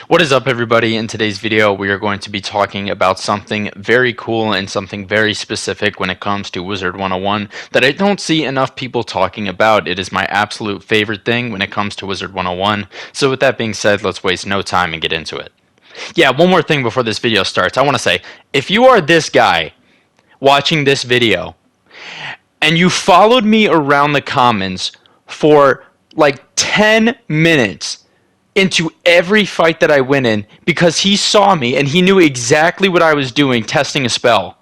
What is up, everybody? In today's video, we are going to be talking about something very cool and something very specific when it comes to Wizard 101 that I don't see enough people talking about. It is my absolute favorite thing when it comes to Wizard 101. So with that being said, let's waste no time and get into it. Yeah, one more thing before this video starts. I want to say, if you are this guy watching this video and you followed me around the comments for like 10 minutes into every fight that I went in because he saw me and he knew exactly what I was doing testing a spell.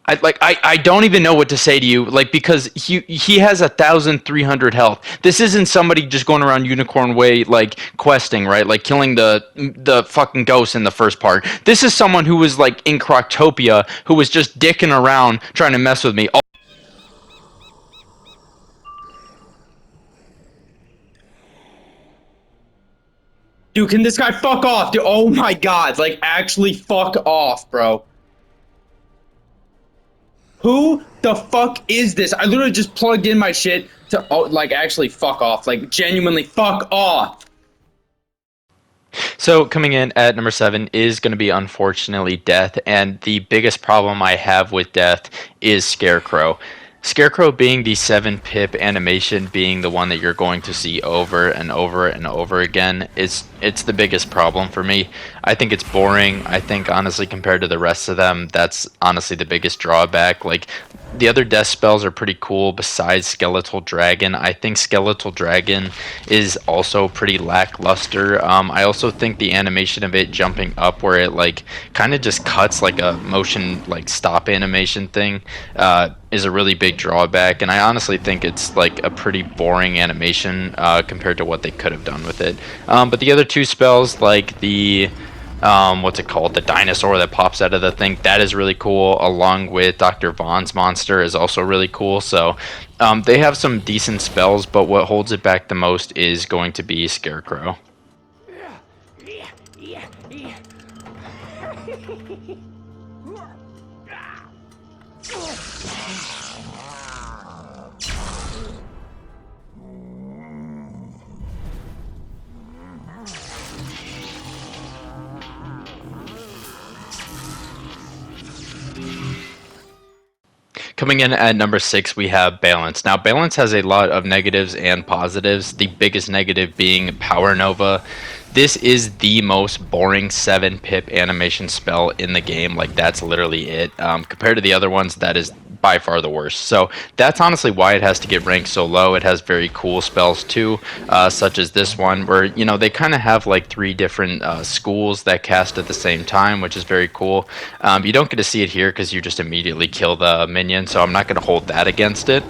I don't even know what to say to you, like, because he has 1,300 health. This isn't somebody just going around Unicorn Way, like, questing, right, like killing the fucking ghost in the first part. This is someone who was like in Croctopia, who was just dicking around trying to mess with me. Dude, can this guy fuck off? Dude, oh my god, like, actually fuck off, bro. Who the fuck is this? I literally just plugged in my shit to, like, actually fuck off. Like, genuinely fuck off. So coming in at number 7 is going to be, unfortunately, Death, and the biggest problem I have with Death is Scarecrow. Scarecrow being the 7 pip animation, being the one that you're going to see over and over and over again, it's the biggest problem for me. I think it's boring. I think, honestly, compared to the rest of them, that's honestly the biggest drawback. Like, the other death spells are pretty cool besides Skeletal Dragon. I think Skeletal Dragon is also pretty lackluster. I also think the animation of it jumping up, where it like kind of just cuts like a motion like stop animation thing, is a really big drawback. And I honestly think it's like a pretty boring animation compared to what they could have done with it. But the other two spells, like the what's it called, the dinosaur that pops out of the thing, that is really cool, along with Dr. Vaughn's monster is also really cool. So they have some decent spells, but what holds it back the most is going to be Scarecrow. Coming in at number 6, we have Balance. Now, Balance has a lot of negatives and positives, the biggest negative being Power Nova. This is the most boring 7 pip animation spell in the game. Like, that's literally it. Compared to the other ones, that is by far the worst. So that's honestly why it has to get ranked so low. It has very cool spells too, such as this one, where, you know, they kind of have like 3 different schools that cast at the same time, which is very cool. You don't get to see it here because you just immediately kill the minion, so I'm not going to hold that against it.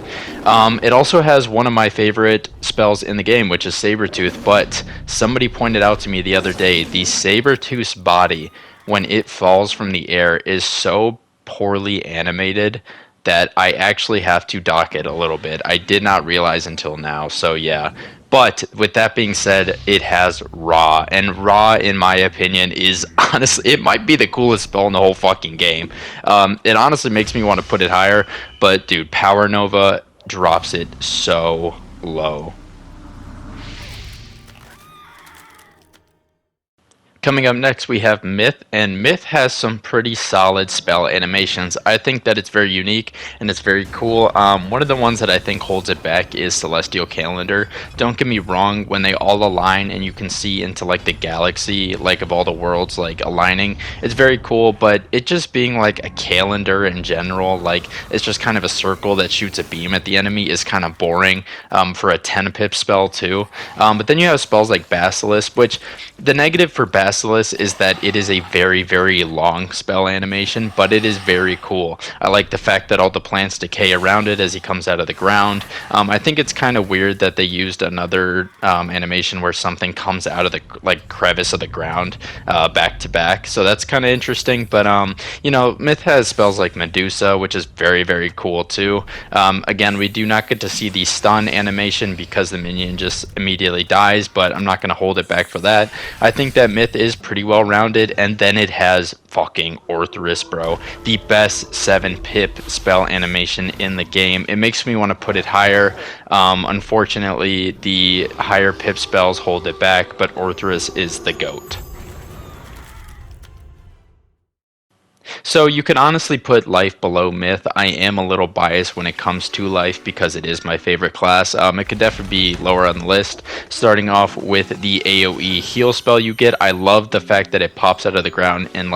It also has one of my favorite spells in the game, which is Sabertooth, but somebody pointed out to me the other day, the Sabertooth's body, when it falls from the air, is so poorly animated that I actually have to dock it a little bit. I did not realize until now, so yeah. But with that being said, it has Raw, and Raw, in my opinion, is honestly, it might be the coolest spell in the whole fucking game. It honestly makes me want to put it higher, but dude, Power Nova drops it so low. Coming up next, we have Myth, and Myth has some pretty solid spell animations. I think that it's very unique and it's very cool. One of the ones that I think holds it back is Celestial Calendar. Don't get me wrong, when they all align and you can see into like the galaxy, like of all the worlds like aligning, it's very cool, but it just being like a calendar in general, like it's just kind of a circle that shoots a beam at the enemy, is kind of boring for a 10 pip spell too. But then you have spells like Basilisk, which the negative for Basilisk is that it is a very, very long spell animation, but it is very cool. I like the fact that all the plants decay around it as he comes out of the ground. I think it's kind of weird that they used another animation where something comes out of the like crevice of the ground back to back, so that's kind of interesting. But you know, Myth has spells like Medusa, which is very, very cool too. Again, we do not get to see the stun animation because the minion just immediately dies, but I'm not going to hold it back for that. I think that Myth is pretty well rounded, and then it has fucking Orthrus, bro. The best 7 pip spell animation in the game. It makes me want to put it higher. Unfortunately, the higher pip spells hold it back, but Orthrus is the GOAT. So you can honestly put life below myth. I am a little biased when it comes to life because it is my favorite class. It could definitely be lower on the list. Starting off with the AoE heal spell you get. I love the fact that it pops out of the ground and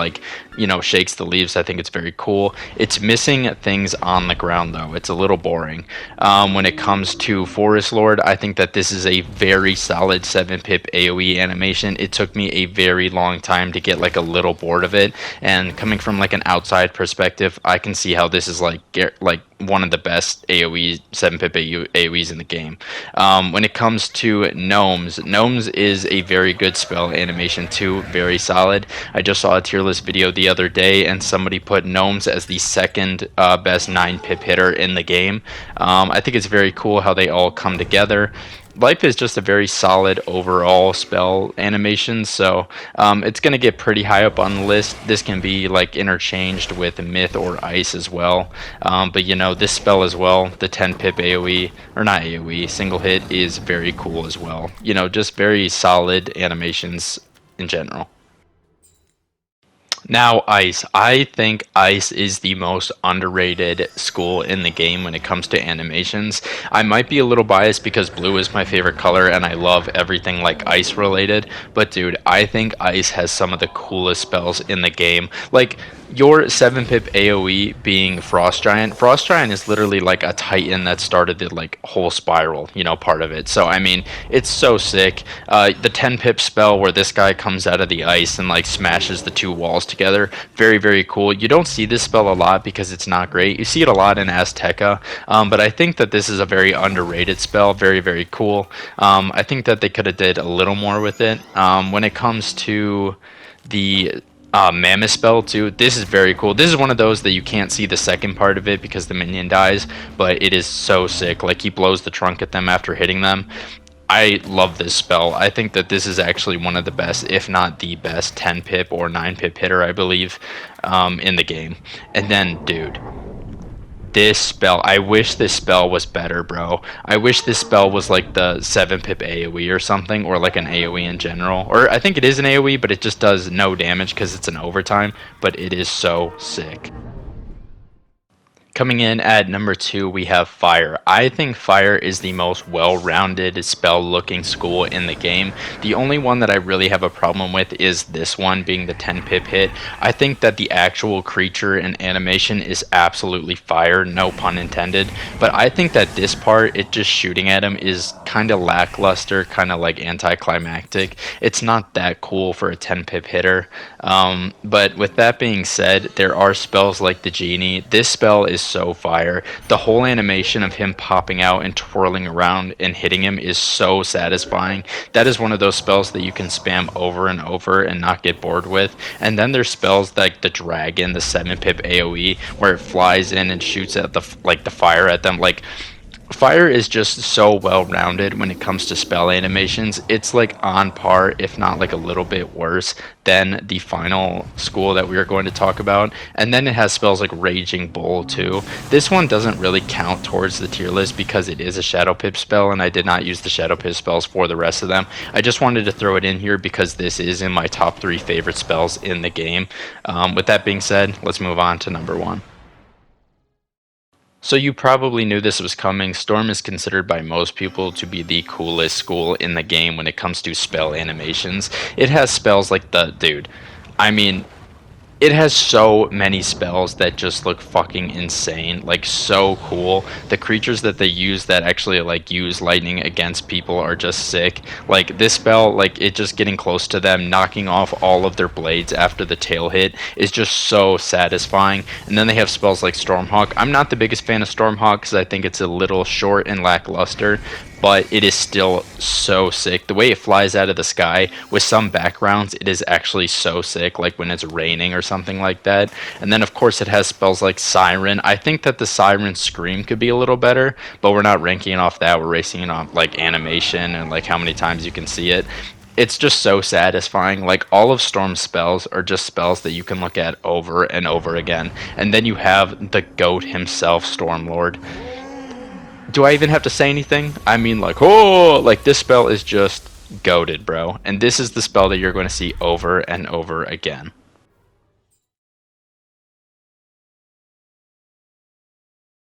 shakes the leaves. I think it's very cool. It's missing things on the ground though. It's a little boring. When it comes to Forest Lord, I think that this is a very solid 7 pip AoE animation. It took me a very long time to get a little bored of it, and coming from an outside perspective, I can see how this is like one of the best AoE 7 pip AoEs in the game. When it comes to Gnomes is a very good spell animation too, very solid. I just saw a tier list video the other day, and somebody put Gnomes as the second best 9 pip hitter in the game. I think it's very cool how they all come together. Life is just a very solid overall spell animation, so it's going to get pretty high up on the list. This can be interchanged with Myth or Ice as well, but this spell as well, the 10 pip AoE, or not AoE, single hit, is very cool as well. Just very solid animations in general. Now, Ice. I think Ice is the most underrated school in the game when it comes to animations. I might be a little biased because blue is my favorite color and I love everything Ice related, but dude, I think Ice has some of the coolest spells in the game. Your 7 pip AoE being Frost Giant. Frost Giant is literally a Titan that started the whole spiral, part of it. So I mean, it's so sick. The 10 pip spell where this guy comes out of the ice and smashes the 2 walls together. Very, very cool. You don't see this spell a lot because it's not great. You see it a lot in Azteca, but I think that this is a very underrated spell. Very, very cool. I think that they could have did a little more with it. When it comes to the Mammoth spell too, this is very cool. This is one of those that you can't see the second part of it because the minion dies, but it is so sick. He blows the trunk at them after hitting them. I love this spell. I think that this is actually one of the best, if not the best, 10 pip or 9 pip hitter, I believe, in the game. And then, dude, this spell, I wish this spell was better, bro. I wish this spell was the 7 pip AoE or something, or an AoE in general. Or I think it is an AoE, but it just does no damage because it's an overtime, but it is so sick. Coming in at number 2, we have Fire. I think Fire is the most well-rounded spell-looking school in the game. The only one that I really have a problem with is this one, being the 10 pip hit. I think that the actual creature and animation is absolutely fire, no pun intended. But I think that this part, it just shooting at him, is kind of lackluster, kind of anticlimactic. It's not that cool for a 10 pip hitter. But with that being said, there are spells like the Genie. This spell is so fire. The whole animation of him popping out and twirling around and hitting him is so satisfying. That is one of those spells that you can spam over and over and not get bored with. And then there's spells like the Dragon, the 7 pip AoE, where it flies in and shoots at the fire at them. Fire is just so well-rounded when it comes to spell animations. It's on par, if not a little bit worse than the final school that we are going to talk about. And then it has spells like Raging Bull too. This one doesn't really count towards the tier list because it is a Shadow Pip spell, and I did not use the Shadow Pip spells for the rest of them. I just wanted to throw it in here because this is in my top 3 favorite spells in the game. With that being said, let's move on to number 1. So you probably knew this was coming. Storm is considered by most people to be the coolest school in the game when it comes to spell animations. It has spells like it has so many spells that just look fucking insane, so cool. The creatures that they use that actually use lightning against people are just sick. This spell, it just getting close to them, knocking off all of their blades after the tail hit is just so satisfying. And then they have spells like Stormhawk. I'm not the biggest fan of Stormhawk because I think it's a little short and lackluster, but it is still so sick. The way it flies out of the sky, with some backgrounds, it is actually so sick, when it's raining or something like that. And then, of course, it has spells like Siren. I think that the Siren Scream could be a little better, but we're not ranking it off that. We're racing it off, animation and, how many times you can see it. It's just so satisfying. Like all of Storm's spells are just spells that you can look at over and over again. And then you have the GOAT himself, Stormlord. Do I even have to say anything? I mean, like, oh, like this spell is just goated, bro. And this is the spell that you're going to see over and over again.